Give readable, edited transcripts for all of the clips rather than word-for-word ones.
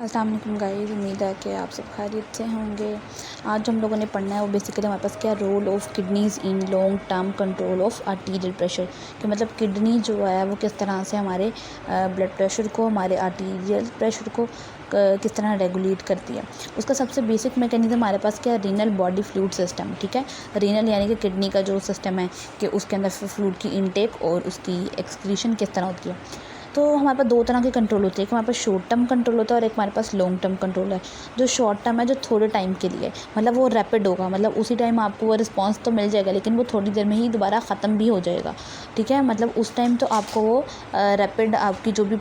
अस्सलाम वालेकुम गाइस, उम्मीद है कि आप सब खैरियत से होंगे। आज हम लोगों ने पढ़ना है वो बेसिकली हमारे पास क्या role of kidneys in long term control of arterial pressure, कि मतलब किडनी जो है वो किस तरह से हमारे ब्लड प्रेशर को, हमारे आर्टीरियल प्रेशर को किस तरह रेगुलेट करती है। उसका सबसे बेसिक मैकेनिज़्म हमारे पास क्या है, रीनल बॉडी फ्लूइड सिस्टम। ठीक है, रीनल यानी कि किडनी का जो सिस्टम है कि उसके अंदर फ्लूइड की इनटेक और उसकी एक्सक्रीशन किस तरह होती है। तो हमारे पास दो तरह के कंट्रोल होते हैं, एक हमारे पास शॉर्ट टर्म कंट्रोल होता है और एक हमारे पास लॉन्ग टर्म कंट्रोल है। जो शॉर्ट टर्म है जो थोड़े टाइम के लिए, मतलब वो रैपिड होगा, मतलब उसी टाइम आपको वो रिस्पांस तो मिल जाएगा लेकिन वो थोड़ी देर में ही दोबारा ख़त्म भी हो जाएगा। ठीक है, मतलब उस टाइम तो आपको वो रैपिड आपकी जो भी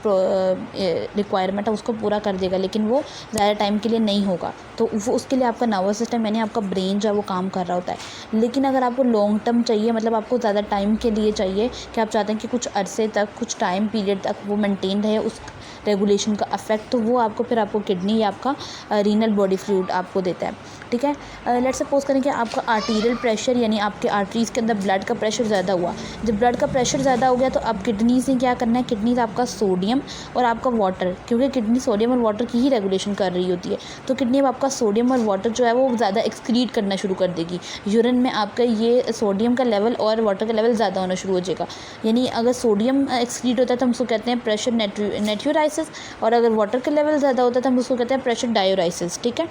रिक्वायरमेंट है उसको पूरा कर देगा, लेकिन वो ज़्यादा टाइम के लिए नहीं होगा। तो वो उसके लिए आपका नर्वस सिस्टम यानी आपका ब्रेन जो है वो काम कर रहा होता है। लेकिन अगर आपको लॉन्ग टर्म चाहिए, मतलब आपको ज़्यादा टाइम के लिए चाहिए कि आप चाहते हैं कि कुछ अरसे तक, कुछ टाइम पीरियड तक वो मेंटेन रहे उस रेगुलेशन का इफेक्ट, तो वो आपको फिर आपको किडनी या आपका रीनल बॉडी फ्लूइड आपको देता है। ठीक है, लेट्स सपोज करें कि आपका आर्टीरियल प्रेशर यानी आपके आर्टरीज़ के अंदर ब्लड का प्रेशर ज़्यादा हुआ। जब ब्लड का प्रेशर ज़्यादा हो गया तो अब किडनीज़ ने क्या करना है, किडनीज़ आपका सोडियम और आपका वाटर, क्योंकि किडनी सोडियम और वाटर की ही रेगुलेशन कर रही होती है, तो किडनी अब आपका सोडियम और वाटर जो है वो ज़्यादा एक्सक्रीट करना शुरू कर देगी। यूरिन में आपका ये सोडियम का लेवल और वाटर का लेवल ज़्यादा होना शुरू हो जाएगा। यानी अगर सोडियम एक्सक्रीट होता है तो हम उसको कहते हैं प्रेशर नेट्यूराइसिस, और अगर वाटर का लेवल ज़्यादा होता है तो हम उसको कहते हैं प्रेशर डायोराइसिस। ठीक है,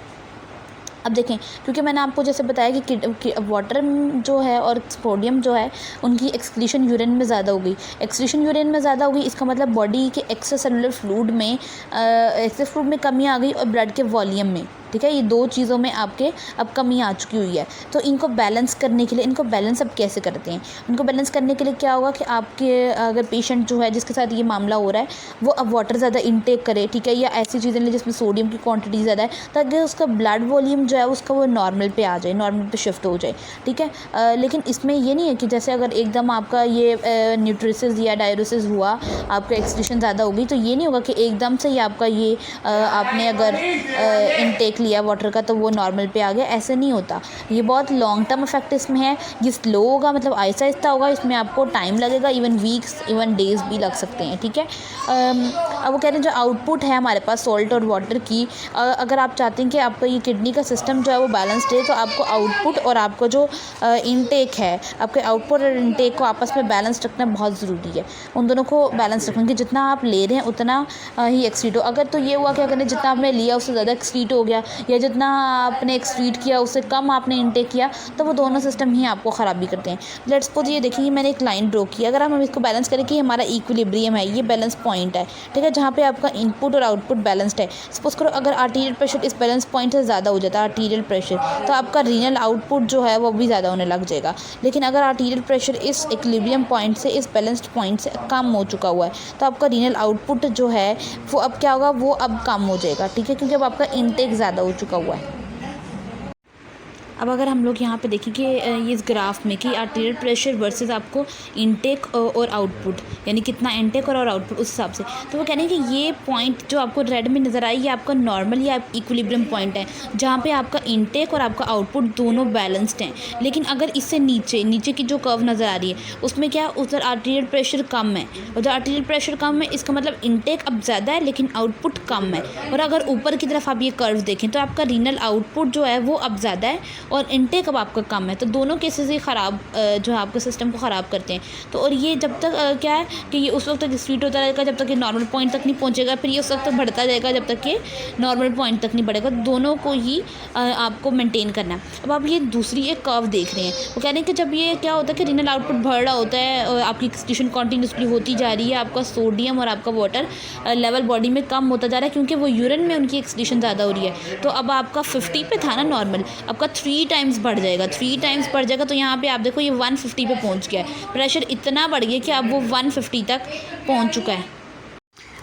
अब देखें, क्योंकि मैंने आपको जैसे बताया कि वाटर जो है और सोडियम जो है उनकी एक्सक्रीशन यूरिन में ज़्यादा हो गई। एक्सक्रीशन यूरिन में ज़्यादा हो गई, इसका मतलब बॉडी के एक्स्ट्रा सेलुलर फ्लूइड में कमी आ गई और ब्लड के वॉल्यूम में। ठीक है, ये दो चीज़ों में आपके अब कमी आ चुकी हुई है। तो इनको बैलेंस करने के लिए, इनको बैलेंस अब कैसे करते हैं, इनको बैलेंस करने के लिए क्या होगा कि आपके अगर पेशेंट जो है जिसके साथ ये मामला हो रहा है वो अब वाटर ज़्यादा इंटेक करे, ठीक है, या ऐसी चीज़ें ले जिसमें सोडियम की क्वांटिटी ज़्यादा है, ताकि उसका ब्लड वॉल्यूम जो है उसका वो नॉर्मल पे आ जाए, नॉर्मल पे शिफ्ट हो जाए। ठीक है, लेकिन इसमें ये नहीं है कि जैसे अगर एकदम आपका ये न्यूट्रिसिस या डायरोसिस हुआ, आपका एक्सक्रीशन ज़्यादा हो गई, तो ये नहीं होगा कि एकदम से ही आपका ये आपने अगर इनटेक लिया वाटर का तो वो नॉर्मल पे आ गया, ऐसे नहीं होता। ये बहुत लॉन्ग टर्म इफेक्ट इसमें है, ये स्लो होगा, मतलब आहिस्ता आहिस्ता होगा, इसमें आपको टाइम लगेगा, इवन वीक्स इवन डेज भी लग सकते हैं। ठीक है, अब वो कह रहे हैं जो आउटपुट है हमारे पास सॉल्ट और वाटर की, अगर आप चाहते हैं कि आपका ये किडनी का सिस्टम जो है वो बैलेंस्ड है, तो आपको आउटपुट और आपका जो इनटेक है, आपके आउटपुट और इनटेक को आपस में बैलेंस रखना बहुत ज़रूरी है। उन दोनों को बैलेंस रखना कि जितना आप ले रहे हैं उतना ही एक्सक्रीट हो। अगर तो ये हुआ कि अगर जितना आपने लिया उससे ज़्यादा एक्सक्रीट हो गया, या जितना आपने एक्सक्रीट किया उससे कम आपने इनटेक किया, तो वो दोनों सिस्टम ही आपको ख़राबी करते हैं। लेट्स सपोज ये देखिए, मैंने एक लाइन ड्रॉ की, अगर हम इसको बैलेंस करें कि हमारा इक्विलिब्रियम है, ये बैलेंस पॉइंट है। ठीक है, जहाँ पे आपका इनपुट और आउटपुट बैलेंस्ड है। सपोज करो अगर आर्टीरियल प्रेशर इस बैलेंस पॉइंट से ज़्यादा हो जाता है आर्टीरियल प्रेशर, तो आपका रीनल आउटपुट जो है वो भी ज़्यादा होने लग जाएगा। लेकिन अगर आर्टीरियल प्रेशर इस इक्विलिब्रियम पॉइंट से, इस बैलेंस्ड पॉइंट से कम हो चुका हुआ है, तो आपका रीनल आउटपुट जो है वो अब क्या होगा, वो अब कम हो जाएगा। ठीक है, क्योंकि अब आपका इनटेक ज़्यादा हो चुका हुआ है। अब अगर हम लोग यहाँ पे देखें कि ये इस ग्राफ में कि आर्टीरियल प्रेशर वर्सेस आपको इनटेक और आउटपुट, यानी कितना इनटेक और आउटपुट उस हिसाब से, तो वो कहने हैं कि ये पॉइंट जो आपको रेड में नज़र आई, ये आपका नॉर्मल या इक्विलिब्रियम पॉइंट है, जहाँ पे आपका इनटेक और आपका आउटपुट दोनों बैलेंस्ड हैं। लेकिन अगर इससे नीचे की जो कर्व नज़र आ रही है उसमें क्या, उधर आर्टीरियल प्रेशर कम है, उधर आर्टीरियल प्रेशर कम है, इसका मतलब इनटेक अब ज़्यादा है लेकिन आउटपुट कम है। और अगर ऊपर की तरफ आप ये कर्व देखें तो आपका रीनल आउटपुट जो है वो अब ज़्यादा है और इनटेक अब आपका कम है। तो दोनों केसेस ही ख़राब जो है आपके सिस्टम को ख़राब करते हैं। तो और ये जब तक क्या है कि ये उस वक्त तक स्वीट होता रहेगा जब तक ये नॉर्मल पॉइंट तक नहीं पहुंचेगा, फिर ये उस वक्त तक बढ़ता जाएगा जब तक ये नॉर्मल पॉइंट तक नहीं बढ़ेगा। दोनों को ही आपको मेंटेन करना है। अब आप ये दूसरी एक कर्व देख रहे हैं, वो कह रहे हैं कि जब ये क्या होता है कि रीनल आउटपुट बढ़ रहा होता है, आपकी एक्सक्रीशन कॉन्टीन्यूसली होती जा रही है, आपका सोडियम और आपका वाटर लेवल बॉडी में कम होता जा रहा है क्योंकि वो यूरिन में उनकी एक्सक्रीशन ज़्यादा हो रही है। तो अब आपका 50 पे था ना नॉर्मल, आपका 3 टाइम्स बढ़ जाएगा, 3 टाइम्स बढ़ जाएगा। तो यहाँ पे आप देखो ये 150 पे पहुँच गया है, प्रेशर इतना बढ़ गया कि अब वो 150 तक पहुँच चुका है।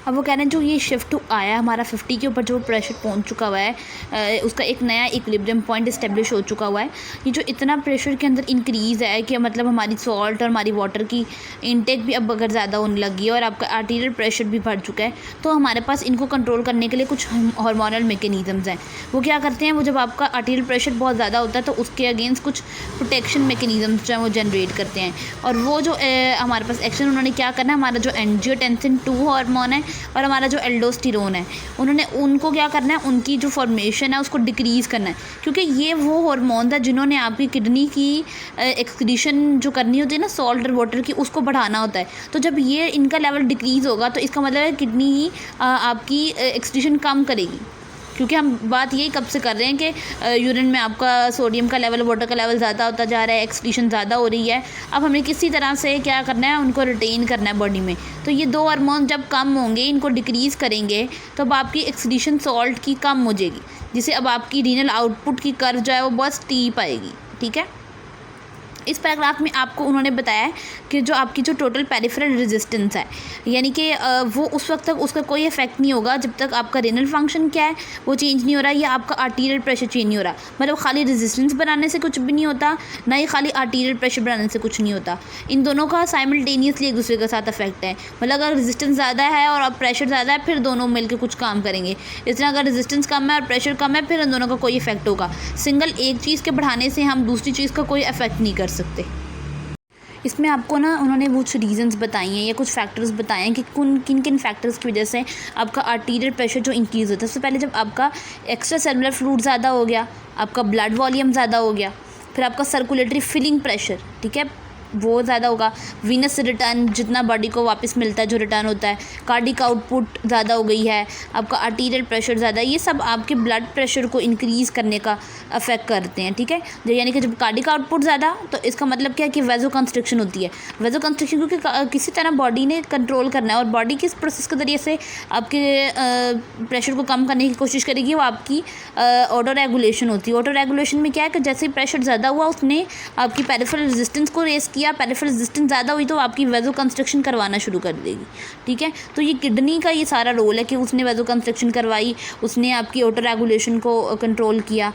अब वो कह रहे हैं जो ये शिफ्ट आया हमारा 50 के ऊपर जो प्रेशर पहुंच चुका हुआ है, उसका एक नया इक्विलिब्रियम पॉइंट इस्टेब्लिश हो चुका हुआ है। ये जो इतना प्रेशर के अंदर इंक्रीज़ है कि मतलब हमारी सॉल्ट और हमारी वाटर की इनटेक भी अब अगर ज़्यादा होने लगी है और आपका आर्टीरियल प्रेशर भी बढ़ चुका है, तो हमारे पास इनको कंट्रोल करने के लिए कुछ हार्मोनल मेकेनिज़म्स हैं। वो क्या करते हैं, वो जब आपका आर्टीरियल प्रेशर बहुत ज़्यादा होता है तो उसके अगेंस्ट कुछ प्रोटेक्शन मेकेनिज़म्स जो है वो जनरेट करते हैं। और वो जो हमारे पास एक्शन उन्होंने क्या करना है, हमारा जो एंजियोटेंसिन 2 हार्मोन है और हमारा जो एल्डोस्टेरोन है, उनको क्या करना है, उनकी जो फॉर्मेशन है उसको डिक्रीज़ करना है, क्योंकि ये वो हार्मोन है जिन्होंने आपकी किडनी की एक्सक्रीशन जो करनी होती है ना सॉल्ट और वाटर की, उसको बढ़ाना होता है। तो जब ये इनका लेवल डिक्रीज़ होगा तो इसका मतलब है किडनी ही आपकी एक्सक्रीशन कम करेगी, क्योंकि हम बात यही कब से कर रहे हैं कि यूरिन में आपका सोडियम का लेवल, वाटर का लेवल ज़्यादा होता जा रहा है, एक्सक्रीशन ज़्यादा हो रही है। अब हमें किसी तरह से क्या करना है, उनको रिटेन करना है बॉडी में। तो ये दो हार्मोन जब कम होंगे, इनको डिक्रीज़ करेंगे, तो अब आपकी एक्सक्रीशन सॉल्ट की कम हो जाएगी, जिससे अब आपकी रीनल आउटपुट की कर्व जो है वो बहुत स्टीप आएगी। ठीक है, इस पैराग्राफ में आपको उन्होंने बताया कि जो आपकी जो टोटल पेरिफेरल रेजिस्टेंस है, यानी कि वो उस वक्त तक उसका कोई इफेक्ट नहीं होगा जब तक आपका रेनल फंक्शन क्या है वो चेंज नहीं हो रहा, या आपका आर्टीरियल प्रेशर चेंज नहीं हो रहा। मतलब खाली रेजिस्टेंस बनाने से कुछ भी नहीं होता, ना ही खाली आर्टीरियल प्रेशर बनाने से कुछ नहीं होता। इन दोनों का साइमल्टेनियसली एक दूसरे के साथ इफेक्ट है। मतलब अगर रेजिस्टेंस ज़्यादा है और अब प्रेशर ज़्यादा है, फिर दोनों मिलकर कुछ काम करेंगे। इस तरह अगर रेजिस्टेंस कम है और प्रेशर कम है, फिर इन दोनों का कोई इफेक्ट होगा। सिंगल एक चीज़ के बढ़ाने से हम दूसरी चीज़ का कोई इफेक्ट नहीं कर सकते। इसमें आपको ना उन्होंने कुछ रीजंस बताए हैं या कुछ फैक्टर्स बताए हैं कि किन किन फैक्टर्स की वजह से आपका आर्टीरियल प्रेशर जो इंक्रीज़ होता है। सबसे पहले जब आपका एक्स्ट्रा सेलुलर फ्लूइड ज़्यादा हो गया, आपका ब्लड वॉल्यूम ज़्यादा हो गया, फिर आपका सर्कुलेटरी फिलिंग प्रेशर, ठीक है, वो ज़्यादा होगा। वीनस रिटर्न, जितना बॉडी को वापस मिलता है जो रिटर्न होता है, कार्डिक आउटपुट ज़्यादा हो गई है, आपका आर्टीरियल प्रेशर ज़्यादा, ये सब आपके ब्लड प्रेशर को इंक्रीज़ करने का अफेक्ट करते हैं। ठीक है, यानी कि जब कार्डिक आउटपुट ज़्यादा, तो इसका मतलब क्या है कि वेजो कंस्ट्रिक्शन होती है। वेजो कंस्ट्रिक्शन क्योंकि किसी तरह बॉडी ने कंट्रोल करना है, और बॉडी किस प्रोसेस के ज़रिए से आपके प्रेशर को कम करने की कोशिश करेगी, वो आपकी ऑटो रेगुलेशन होती है। ऑटो रेगुलेशन में क्या है कि जैसे ही प्रेशर ज़्यादा हुआ उसने आपकी पेरिफेरल रेजिस्टेंस को रेस किया, पेरिफेरल रेजिस्टेंस ज़्यादा हुई तो आपकी वेजो कंस्ट्रक्शन करवाना शुरू कर देगी। ठीक है, तो ये किडनी का ये सारा रोल है कि उसने वेजो कंस्ट्रक्शन करवाई, उसने आपकी ऑटो रेगुलेशन को कंट्रोल किया।